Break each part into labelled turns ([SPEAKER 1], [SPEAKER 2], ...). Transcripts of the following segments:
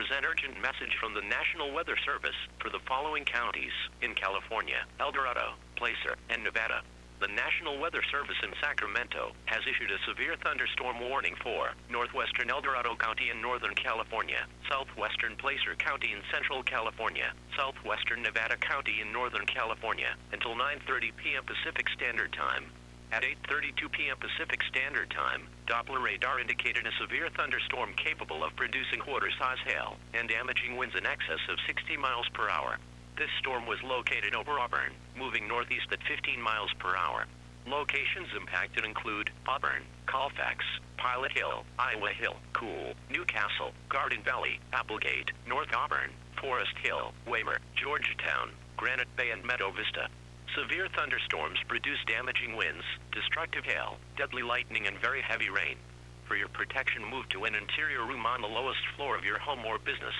[SPEAKER 1] is an urgent message from the National Weather Service for the following counties in California, El Dorado, Placer, and Nevada. The National Weather Service in Sacramento has issued a severe thunderstorm warning for northwestern El Dorado County in Northern California, southwestern Placer County in Central California, southwestern Nevada County in Northern California, until 9:30 p.m. Pacific Standard Time. At 8:32 p.m. Pacific Standard Time, Doppler radar indicated a severe thunderstorm capable of producing quarter-size hail and damaging winds in excess of 60 miles per hour. This storm was located over Auburn, moving northeast at 15 miles per hour. Locations impacted include Auburn, Colfax, Pilot Hill, Iowa Hill, Cool, Newcastle, Garden Valley, Applegate, North Auburn, Forest Hill, Weimar, Georgetown, Granite Bay, and Meadow Vista. Severe thunderstorms produce damaging winds, destructive hail, deadly lightning, and very heavy rain. For your protection, move to an interior room on the lowest floor of your home or business.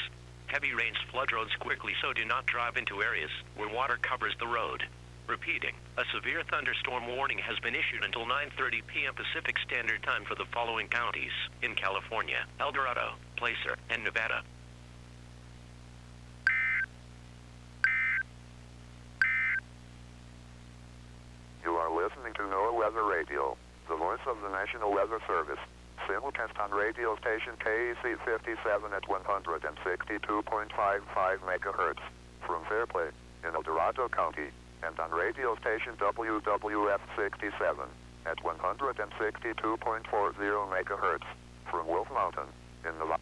[SPEAKER 1] Heavy rains flood roads quickly, so do not drive into areas where water covers the road. Repeating, a severe thunderstorm warning has been issued until 9:30 p.m. Pacific Standard Time for the following counties in California, El Dorado, Placer, and Nevada.
[SPEAKER 2] You are listening to NOAA Weather Radio, the voice of the National Weather Service. Simulcast on radio station KEC 57 at 162.55 MHz from Fairplay in El Dorado County, and on radio station WWF 67 at 162.40 MHz from Wolf Mountain in the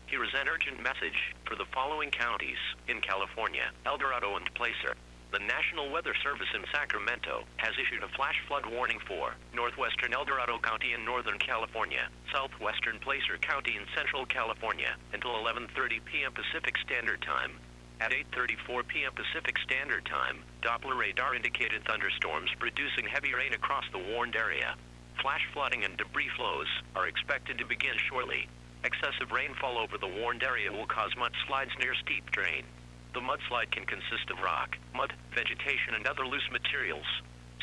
[SPEAKER 1] Here is an urgent message for the following counties in California, El Dorado, and Placer. The National Weather Service in Sacramento has issued a flash flood warning for northwestern El Dorado County in Northern California, southwestern Placer County in Central California, until 11:30 p.m. Pacific Standard Time. At 8:34 p.m. Pacific Standard Time, Doppler radar indicated thunderstorms producing heavy rain across the warned area. Flash flooding and debris flows are expected to begin shortly. Excessive rainfall over the warned area will cause mudslides near steep drain. The mudslide can consist of rock, mud, vegetation, and other loose materials.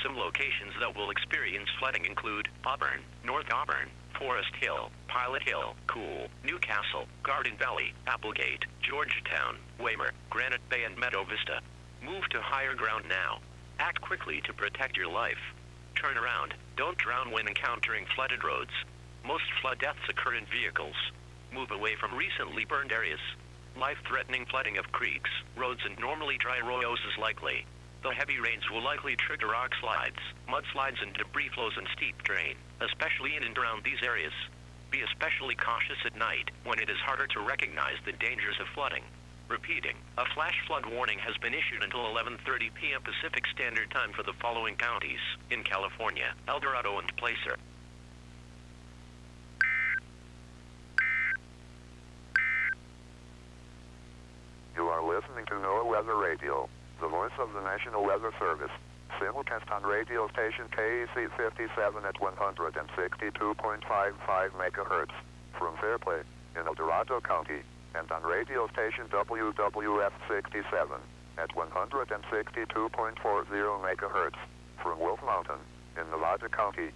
[SPEAKER 1] Some locations that will experience flooding include Auburn, North Auburn, Forest Hill, Pilot Hill, Cool, Newcastle, Garden Valley, Applegate, Georgetown, Weimar, Granite Bay, and Meadow Vista. Move to higher ground now. Act quickly to protect your life. Turn around. Don't drown when encountering flooded roads. Most flood deaths occur in vehicles. Move away from recently burned areas. Life-threatening flooding of creeks, roads, and normally dry roads is likely. The heavy rains will likely trigger rock slides, mudslides, and debris flows and steep drain, especially in and around these areas. Be especially cautious at night when it is harder to recognize the dangers of flooding. Repeating, a flash flood warning has been issued until 11:30 p.m. Pacific Standard Time for the following counties in California, El Dorado, and Placer.
[SPEAKER 2] You are listening to NOAA Weather Radio, the voice of the National Weather Service. Simulcast on radio station KEC 57 at 162.55 MHz from Fairplay in El Dorado County, and on radio station WWF 67 at 162.40 MHz from Wolf Mountain in Nevada County.